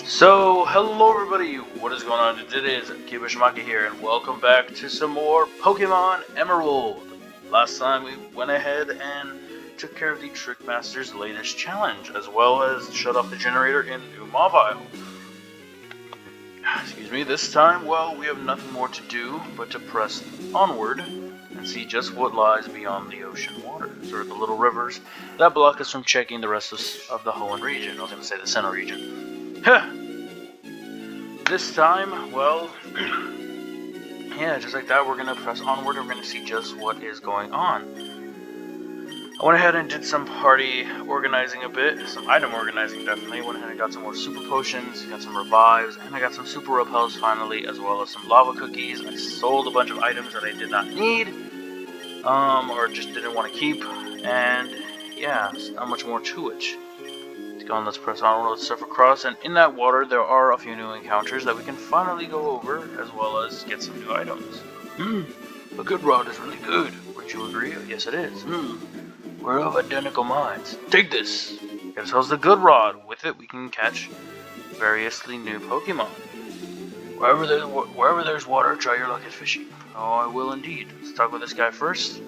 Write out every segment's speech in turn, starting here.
So, hello everybody, what is going on? It is Kibishimaki here, and welcome back to some more Pokemon Emerald. Last time we went ahead and took care of the Trickmaster's latest challenge, as well as shut off the generator in New Mauville. Excuse me, this time, well, we have nothing more to do but to press onward and see just what lies beyond the ocean waters, or the little rivers that block us from checking the rest of the Hoenn region. I was going to say the center region. This time, well, yeah, just like that, we're going to press onward and we're going to see just what is going on. I went ahead and did some party organizing a bit, some item organizing definitely. Went ahead and got some more super potions, got some revives, and I got some super repels finally, as well as some lava cookies. I sold a bunch of items that I did not need, or just didn't want to keep, and yeah, there's not much more to it. Go on, let's press on, let's surf across, and in that water there are a few new encounters that we can finally go over, as well as get some new items. A good rod is really good, wouldn't you agree? Yes it is. We're of identical minds. Take this! Get ourselves the good rod. With it we can catch variously new Pokemon. Wherever there's water, try your luck at fishing. Oh, I will indeed. Let's talk with this guy first.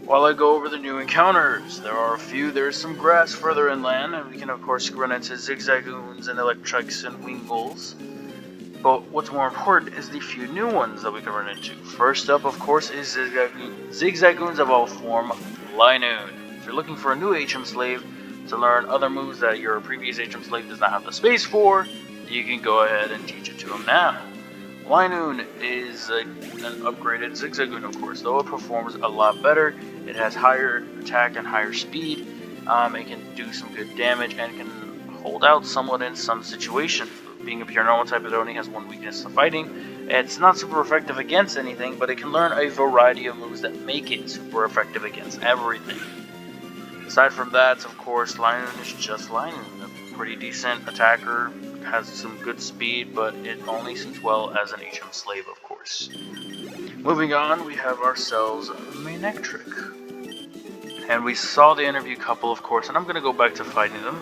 While I go over the new encounters, there are a few. There's some grass further inland, and we can of course run into Zigzag Zagoons and Manectrics and Wingulls. But what's more important is the few new ones that we can run into. First up, of course, is Zigzag Zagoons of all form, Linoon. If you're looking for a new HM slave to learn other moves that your previous HM slave does not have the space for, you can go ahead and teach it to him now. Linoon is an upgraded Zigzag Zagoon, of course, though it performs a lot better. It has higher attack and higher speed. It can do some good damage and can hold out somewhat in some situations. Being a pure normal type, it only has one weakness to fighting. It's not super effective against anything, but it can learn a variety of moves that make it super effective against everything. Aside from that, of course, Linoon is just Linoon. A pretty decent attacker, has some good speed, but it only suits well as an HM slave, of course. Moving on, we have ourselves Manectric. And we saw the interview couple, of course, and I'm going to go back to fighting them.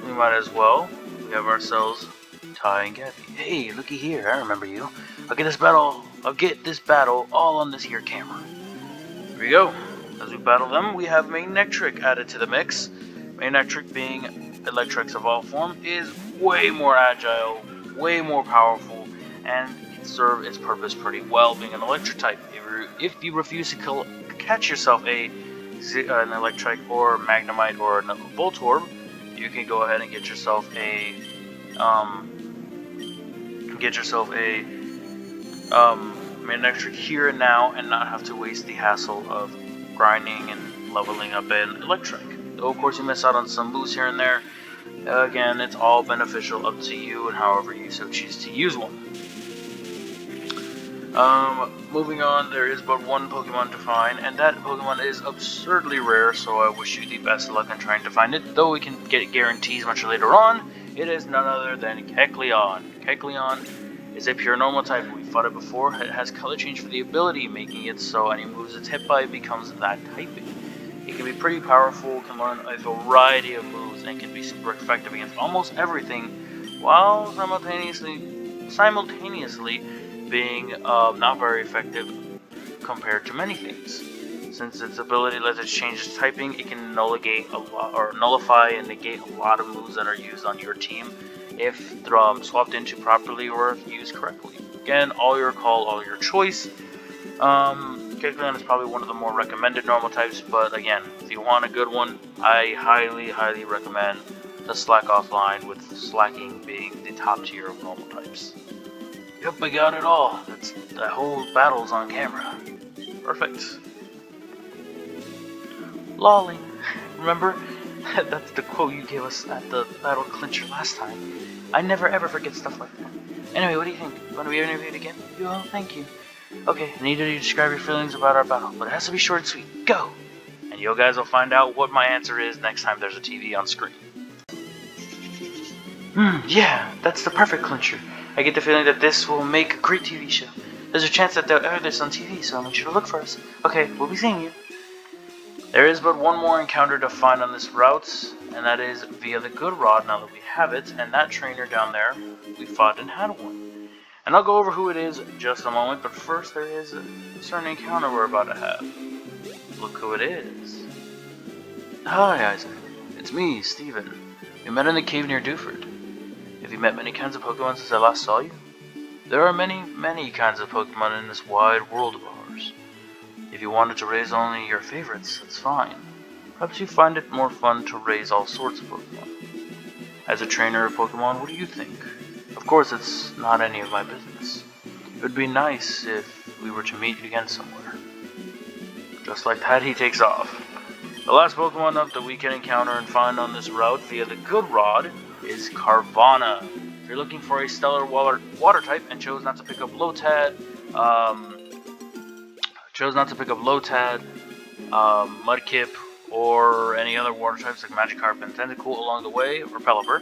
We might as well. We have ourselves Ty and Gabby. Hey, looky here, I remember you. I'll get this battle all on this here camera. Here we go. As we battle them, we have Manectric added to the mix. Manectric, being Electrix of all form, is way more agile, way more powerful, and can serve its purpose pretty well, being an electric type. If you refuse to catch yourself an Electric or Magnemite or a Voltorb, you can go ahead and get yourself a Manectric here and now, and not have to waste the hassle of grinding and leveling up an Electric. Though of course you miss out on some moves here and there. Again, it's all beneficial up to you and however you so choose to use one. Moving on, there is but one Pokemon to find, and that Pokemon is absurdly rare, so I wish you the best of luck in trying to find it. Though we can get guarantees much later on, it is none other than Kecleon. Kecleon is a pure normal type. We fought it before. It has color change for the ability, making it so any moves it's hit by becomes that typing. It can be pretty powerful, can learn a variety of moves, and can be super effective against almost everything, while simultaneously being not very effective compared to many things. Since its ability lets it change its typing, it can nullify and negate a lot of moves that are used on your team if swapped into properly or if used correctly. Again, all your call, all your choice. Kecleon is probably one of the more recommended normal types, but again, if you want a good one, I highly recommend the Slack Off line, with Slacking being the top tier of normal types. Yep, I got it all. That whole battle's on camera. Perfect. Lolling. Remember? That's the quote you gave us at the battle clincher last time. I never ever forget stuff like that. Anyway, what do you think? You want to be interviewed again? Oh, thank you. Okay, I need you to describe your feelings about our battle, but it has to be short and sweet. Go! And you guys will find out what my answer is next time there's a TV on screen. Yeah, that's the perfect clincher. I get the feeling that this will make a great TV show. There's a chance that they'll air this on TV, so make sure to look for us. Okay, we'll be seeing you. There is but one more encounter to find on this route, and that is via the good rod now that we have it, and that trainer down there, we fought and had one. And I'll go over who it is in just a moment, but first there is a certain encounter we're about to have. Look who it is. Hi Isaac, it's me, Steven. We met in the cave near Dewford. Have you met many kinds of Pokemon since I last saw you? There are many kinds of Pokemon in this wide world of ours. If you wanted to raise only your favorites, that's fine. Perhaps you find it more fun to raise all sorts of Pokemon. As a trainer of Pokemon, what do you think? Of course, it's not any of my business. It would be nice if we were to meet again somewhere. Just like that, he takes off. The last Pokemon up that we can encounter and find on this route via the good rod is Carvana. If you're looking for a stellar water type and chose not to pick up Lotad, Mudkip, or any other water types like Magikarp and Tentacool along the way, or Pelipper,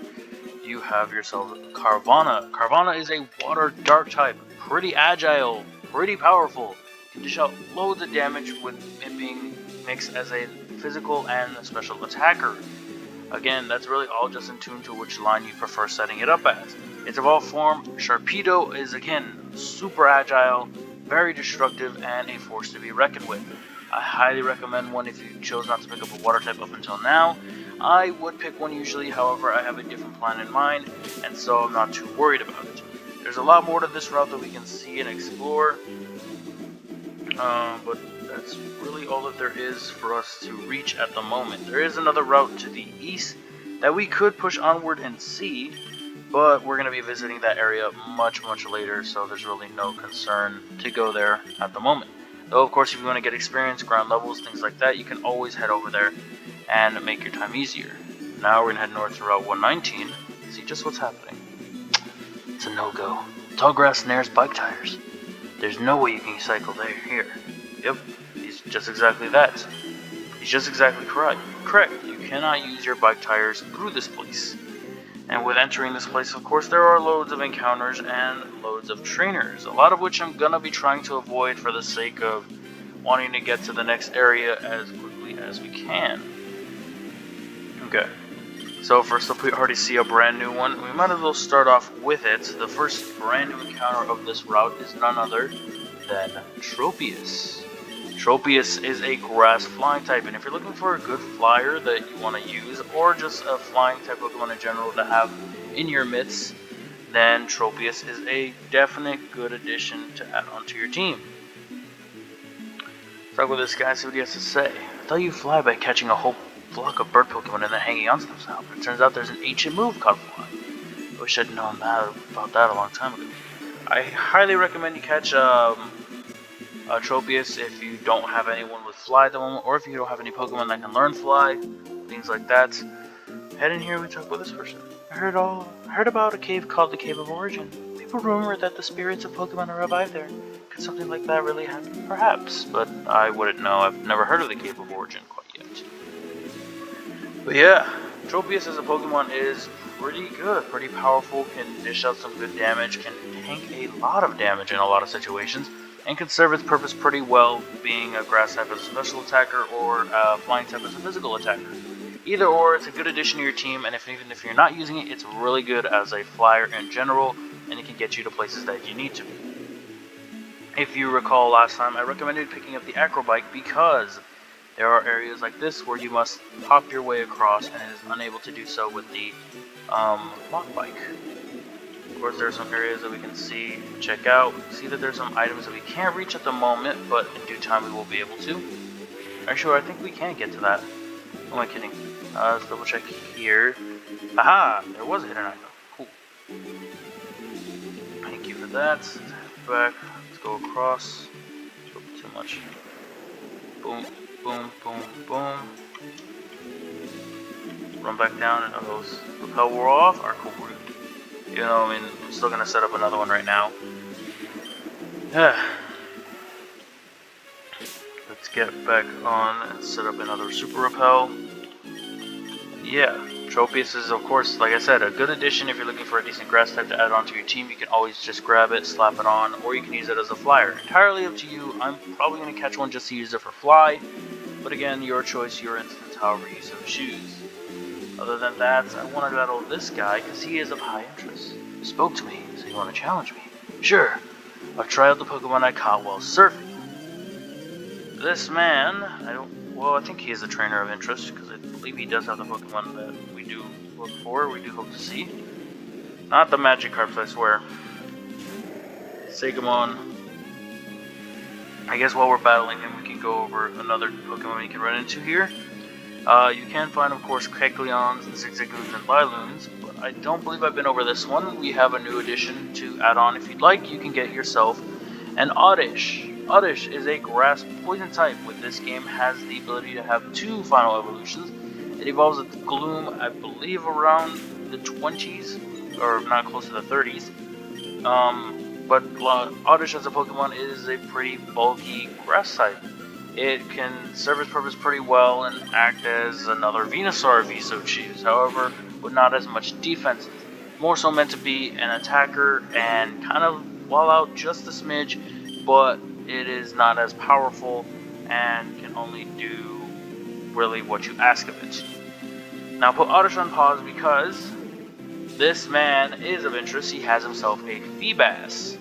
you have yourself Carvana. Carvana is a water dark type, pretty agile, pretty powerful. Can dish out loads of damage with it being mixed as a physical and a special attacker. Again, that's really all just in tune to which line you prefer setting it up as. Its evolved form, Sharpedo, is again super agile, very destructive, and a force to be reckoned with. I highly recommend one if you chose not to pick up a water type up until now. I would pick one usually, however I have a different plan in mind, and so I'm not too worried about it. There's a lot more to this route that we can see and explore, but that's really all that there is for us to reach at the moment. There is another route to the east that we could push onward and see, but we're going to be visiting that area much later, so there's really no concern to go there at the moment. Though, of course, if you want to get experience, ground levels, things like that, you can always head over there and make your time easier. Now we're going to head north to Route 119 and see just what's happening. It's a no-go. Tall grass snares bike tires. There's no way you can cycle there here. Yep, he's just exactly that. He's just exactly correct. You cannot use your bike tires through this place. And with entering this place, of course, there are loads of encounters and loads of trainers, a lot of which I'm gonna be trying to avoid for the sake of wanting to get to the next area as quickly as we can. Okay, so first up we already see a brand new one. We might as well start off with it. The first brand new encounter of this route is none other than Tropius. Tropius is a grass flying type, and if you're looking for a good flyer that you want to use, or just a flying type Pokemon in general to have in your midst, then Tropius is a definite good addition to add onto your team. Talk with this guy, see what he has to say. I thought you fly by catching a whole flock of bird Pokemon and then hanging on to them somehow, but it turns out there's an ancient move called fly. I wish I'd known about that a long time ago. I highly recommend you catch Tropius if you don't have anyone with fly at the moment, or if you don't have any Pokemon that can learn fly, things like that. Head in here, we talk with this person. I heard about a cave called the Cave of Origin. People rumor that the spirits of Pokemon are revived there. Could something like that really happen? Perhaps, but I wouldn't know. I've never heard of the Cave of Origin quite yet. But yeah, Tropius as a Pokemon is pretty good, pretty powerful, can dish out some good damage, can tank a lot of damage in a lot of situations, and can serve its purpose pretty well, being a grass type as a special attacker or a flying type as a physical attacker. Either or, it's a good addition to your team, and even if you're not using it, it's really good as a flyer in general, and it can get you to places that you need to be. If you recall last time, I recommended picking up the Acrobike because there are areas like this where you must hop your way across, and it is unable to do so with the Lock Bike. Of course, there are some areas that we can see, check out, see that there's some items that we can't reach at the moment, but in due time we will be able to. Actually, I think we can get to that. Who am I kidding? Let's double check here. Aha! There was a hidden item. Cool. Thank you for that. Let's head back. Let's go across. Too much. Boom, boom, boom, boom. Run back down, and those repel wore off. Alright, cool. You know, I mean, I'm still gonna set up another one right now. Let's get back on and set up another Super Repel. Yeah, Tropius is, of course, like I said, a good addition if you're looking for a decent grass type to add onto your team. You can always just grab it, slap it on, or you can use it as a flyer. Entirely up to you. I'm probably gonna catch one just to use it for fly, but again, your choice, your instance, however you so choose. Other than that, I want to battle this guy because he is of high interest. He spoke to me, so you want to challenge me? Sure. I'll try out the Pokemon I caught while surfing. This man, I think he is a trainer of interest because I believe he does have the Pokemon that we do look for, we do hope to see. Not the Magikarps, I swear. Sagamon. I guess while we're battling him, we can go over another Pokemon we can run into here. You can find, of course, Kecleons, Zigzag Zagoons, and Liloons, but I don't believe I've been over this one. We have a new addition to add on. If you'd like, you can get yourself an Oddish. Oddish is a grass poison type, which this game has the ability to have 2 final evolutions. It evolves with Gloom, I believe, around the 20s, or not close to the 30s. But Oddish as a Pokemon is a pretty bulky grass type. It can serve its purpose pretty well and act as another Venusaur if you so choose, however, with not as much defense. More so meant to be an attacker and kind of wall out just a smidge, but it is not as powerful and can only do really what you ask of it. Now put Oddish on pause because this man is of interest. He has himself a Feebas.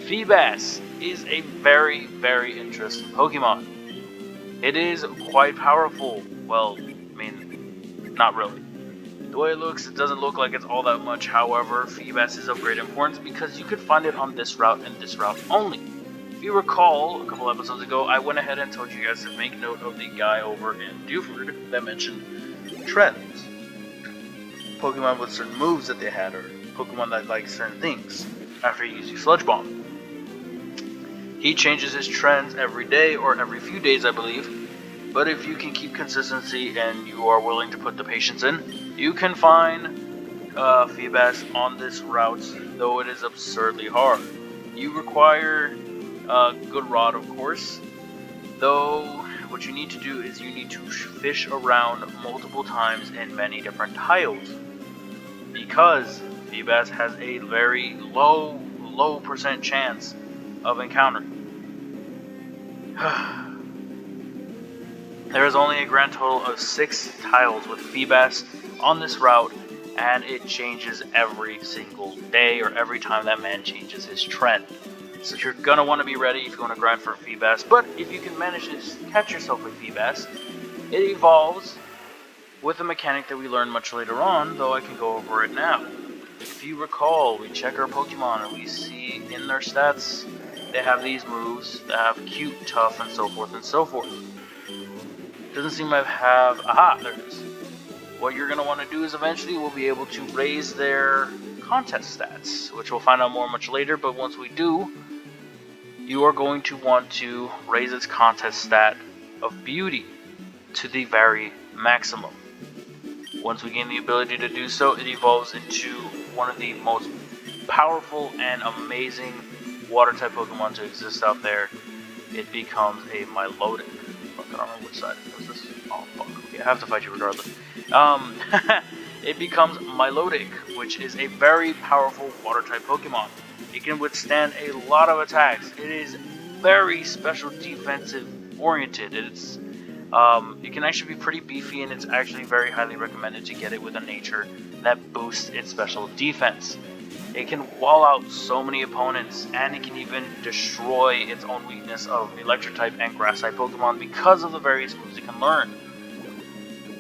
Feebas is a very, very interesting Pokemon. It is quite powerful. Well, I mean, not really. The way it looks, it doesn't look like it's all that much. However, Feebas is of great importance because you could find it on this route and this route only. If you recall, a couple episodes ago, I went ahead and told you guys to make note of the guy over in Dewford that mentioned trends. Pokemon with certain moves that they had, or Pokemon that like certain things after you use your Sludge Bomb. He changes his trends every day or every few days, I believe. But if you can keep consistency and you are willing to put the patience in, you can find Feebas on this route, though it is absurdly hard. You require a good rod, of course, though what you need to do is you need to fish around multiple times in many different tiles, because Feebas has a very low percent chance of encountering. There is only a grand total of 6 tiles with Feebas on this route, and it changes every single day or every time that man changes his trend. So you're gonna want to be ready if you want to grind for a Feebas, but if you can manage to catch yourself a Feebas, it evolves with a mechanic that we learn much later on, though I can go over it now. If you recall, we check our Pokemon and we see in their stats they have these moves that have cute, tough, and so forth and so forth. Doesn't seem to have... Aha, there it is. What you're going to want to do is eventually we'll be able to raise their contest stats, which we'll find out more much later, but once we do, you are going to want to raise its contest stat of beauty to the very maximum. Once we gain the ability to do so, it evolves into one of the most powerful and amazing water-type Pokemon to exist out there. It becomes a Milotic. Fuck, I don't know which side it was this. Oh, fuck. Okay, I have to fight you regardless. It becomes Milotic, which is a very powerful water-type Pokemon. It can withstand a lot of attacks. It is very special defensive-oriented. It can actually be pretty beefy, and it's actually very highly recommended to get it with a nature that boosts its special defense. It can wall out so many opponents, and it can even destroy its own weakness of Electric-type and Grass-type Pokemon because of the various moves it can learn.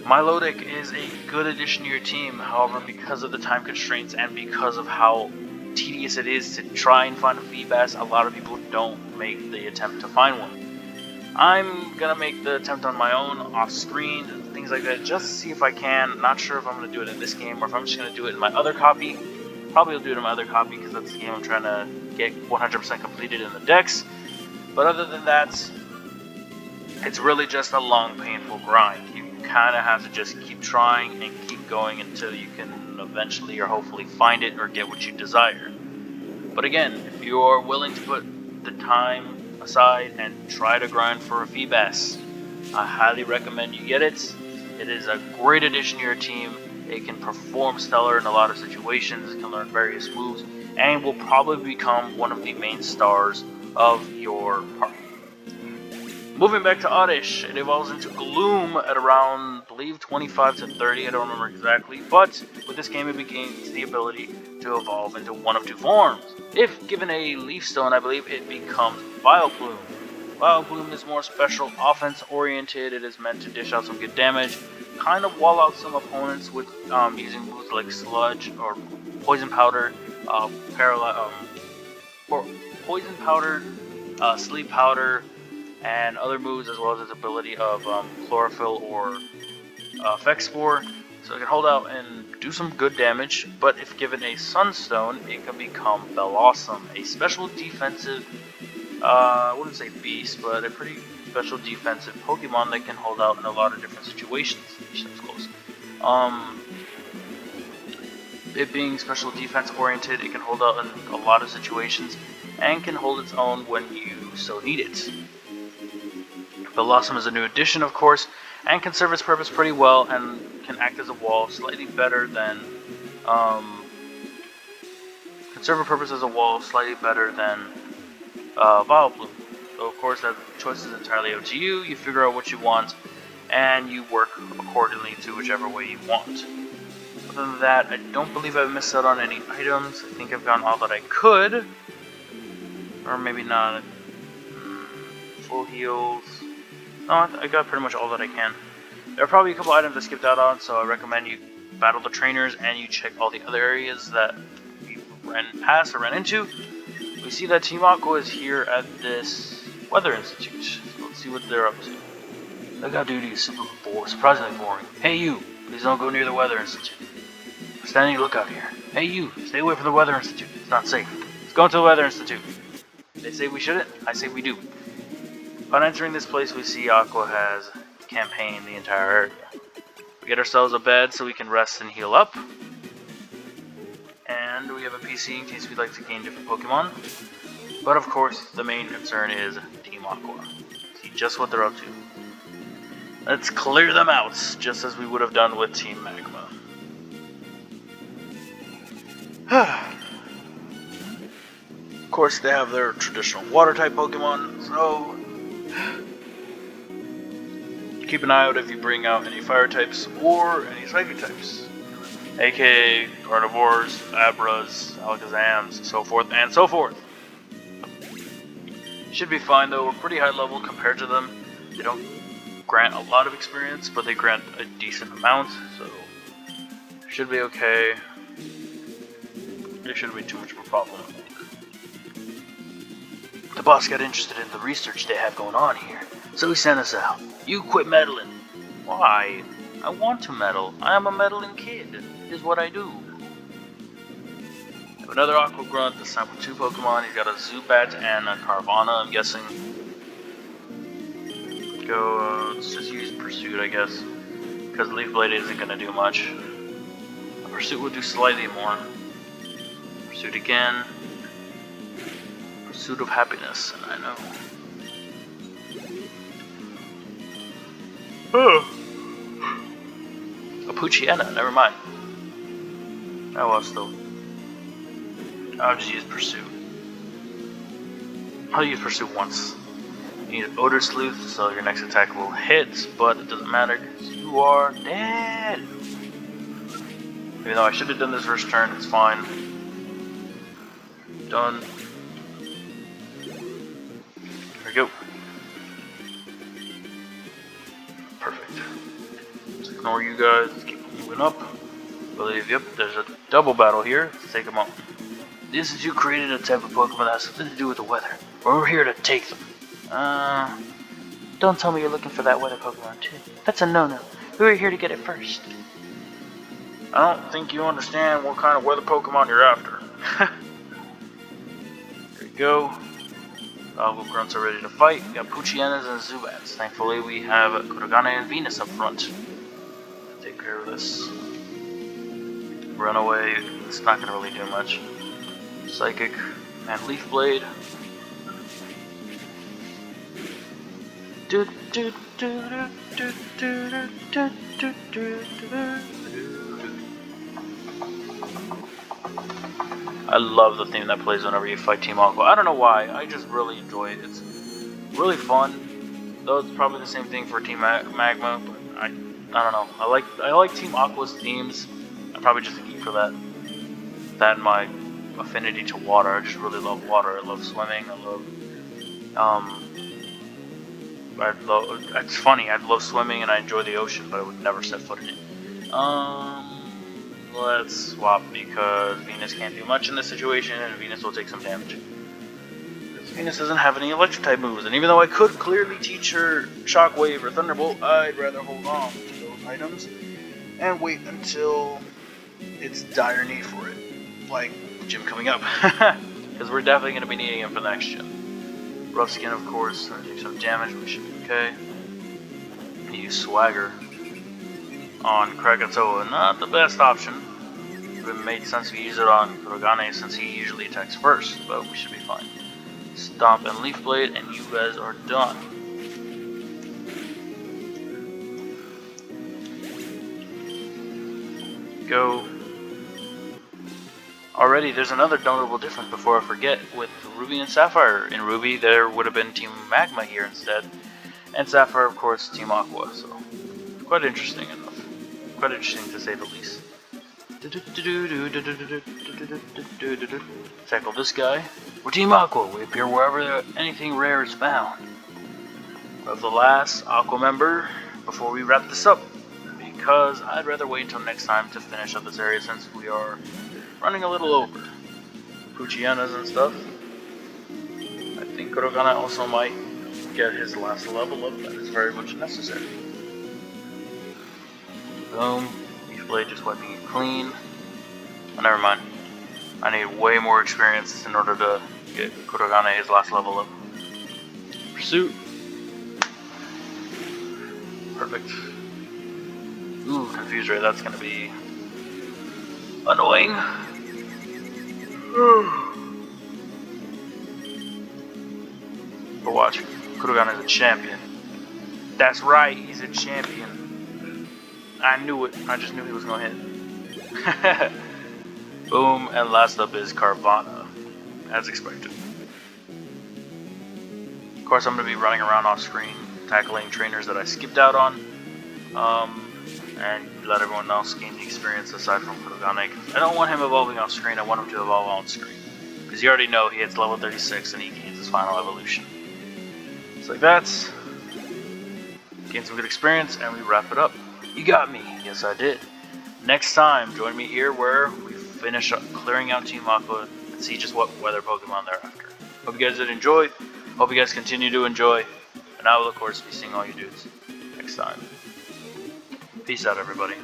Milotic is a good addition to your team, however, because of the time constraints and because of how tedious it is to try and find a Feebas, a lot of people don't make the attempt to find one. I'm gonna make the attempt on my own, off screen, and things like that, just to see if I can. Not sure if I'm gonna do it in this game or if I'm just gonna do it in my other copy. Probably will do it in my other copy because that's the game I'm trying to get 100% completed in the decks. But other than that, it's really just a long, painful grind. You kind of have to just keep trying and keep going until you can eventually or hopefully find it or get what you desire. But again, if you are willing to put the time aside and try to grind for a Feebas, I highly recommend you get it. It is a great addition to your team. It can perform stellar in a lot of situations, it can learn various moves, and will probably become one of the main stars of your party. Moving back to Oddish, it evolves into Gloom at around, I believe, 25 to 30, I don't remember exactly, but with this game it gains the ability to evolve into one of two forms. If given a Leaf Stone, I believe it becomes Vileplume. Vileplume is more special offense oriented, it is meant to dish out some good damage, kind of wall out some opponents with using moves like Sludge or Poison Powder, Poison Powder, Sleep Powder, and other moves, as well as its ability of Chlorophyll or Effect Spore. So it can hold out and do some good damage, but if given a Sunstone, it can become Bellossom, a special defensive, I wouldn't say beast, but a pretty special defensive Pokemon that can hold out in a lot of different situations. That's close. It being special defense oriented, it can hold out in a lot of situations, and can hold its own when you so need it. Bellossom is a new addition, of course, and can serve its purpose pretty well, and can act as a wall slightly better than, Vileplume. So of course that choice is entirely up to you. You figure out what you want, and you work accordingly to whichever way you want. Other than that, I don't believe I've missed out on any items. I think I've gotten all that I could. Or maybe not. Full heals. No, I got pretty much all that I can. There are probably a couple items I skipped out on, so I recommend you battle the trainers and you check all the other areas that you ran past or ran into. We see that Team Aqua is here at this Weather Institute. So let's see what they're up to. Lookout duty is surprisingly boring. Hey you, please don't go near the Weather Institute. I'm standing lookout here. Hey you, stay away from the Weather Institute. It's not safe. Let's go into the Weather Institute. They say we shouldn't, I say we do. Upon entering this place, we see Aqua has campaigned the entire area. We get ourselves a bed so we can rest and heal up. And we have a PC in case we'd like to gain different Pokemon. But of course, the main concern is Team Aqua. See just what they're up to. Let's clear them out, just as we would have done with Team Magma. Of course, they have their traditional Water-type Pokemon, so keep an eye out if you bring out any Fire types or any Psychic types, aka Carnivores, Abras, Alakazams, so forth and so forth. Should be fine though, we're pretty high level compared to them. They don't grant a lot of experience, but they grant a decent amount, so should be okay. There shouldn't be too much of a problem. The boss got interested in the research they have going on here, so he sent us out. You quit meddling. Why? I want to meddle. I am a meddling kid. It is what I do. We have another Aqua Grunt, this time with two Pokemon. He's got a Zubat and a Carvana, I'm guessing. Let's just use Pursuit, I guess, because Leaf Blade isn't going to do much. Pursuit will do slightly more. Pursuit again. Pursuit of happiness, and I know. A Poochyena, never mind. Oh well, still. I'll just use Pursuit. I'll use Pursuit once. You need Odor Sleuth, so your next attack will hit, but it doesn't matter because you are dead. Even though I should have done this first turn, it's fine. Done. There we go. Perfect. Let's ignore you guys. Let's keep moving up. I believe, yep, there's a double battle here. Let's take them on. This is you created a type of Pokemon that has something to do with the weather. We're here to take them. Don't tell me you're looking for that weather Pokemon too. That's a no-no. We were here to get it first. I don't think you understand what kind of weather Pokemon you're after. There we go. All grunts are ready to fight. We got Poochyenas and Zubats. Thankfully, we have Kurogane and Venus up front. Take care of this. Runaway. It's not gonna really do much. Psychic and Leaf Blade. I love the theme that plays whenever you fight Team Aqua. I don't know why, I just really enjoy it. It's really fun. Though it's probably the same thing for Team Magma, but I don't know. I like Team Aqua's themes. I'm probably just a geek for that. That and my affinity to water. I just really love water. I love swimming. It's funny. I love swimming and I enjoy the ocean, but I would never set foot in it. Let's swap because Venus can't do much in this situation, and Venus will take some damage. Venus doesn't have any electric type moves, and even though I could clearly teach her Shockwave or Thunderbolt, I'd rather hold on to those items and wait until it's dire need for it. Like gym coming up, because we're definitely going to be needing it for the next gym. Rough Skin, of course, going to take some damage, but we should be okay. Use Swagger on Krakatoa, not the best option. It would have made sense to use it on Kurogane since he usually attacks first, but we should be fine. Stomp and Leaf Blade, and you guys are done. Go. Already, there's another notable difference before I forget with Ruby and Sapphire. In Ruby, there would have been Team Magma here instead, and Sapphire, of course, Team Aqua, so quite interesting enough. Quite interesting to say the least. Tackle this guy. We're Team Aqua. We appear wherever anything rare is found. We're the last Aqua member before we wrap this up, because I'd rather wait until next time to finish up this area since we are running a little over. Puchianas and stuff. I think Kurogane also might get his last level up. That is very much necessary. Boom. Leaf Blade just wiping it clean. Oh, never mind. I need way more experience in order to get Kurogane his last level up. Pursuit. Perfect. Ooh, Confuse Ray, that's gonna be annoying. But watch, Kurogane is a champion. That's right, he's a champion. I knew it, I just knew he was gonna hit. Boom, and last up is Carvana, as expected. Of course, I'm going to be running around off screen, tackling trainers that I skipped out on, and let everyone else gain the experience aside from Kurogane. I don't want him evolving off screen, I want him to evolve on screen. Because you already know he hits level 36 and he gains his final evolution. Just like that. Gain some good experience, and we wrap it up. You got me. Yes, I did. Next time, join me here where we finish up clearing out Team Aqua and see just what weather Pokemon they're after. Hope you guys did enjoy. Hope you guys continue to enjoy. And I will, of course, be seeing all you dudes next time. Peace out, everybody.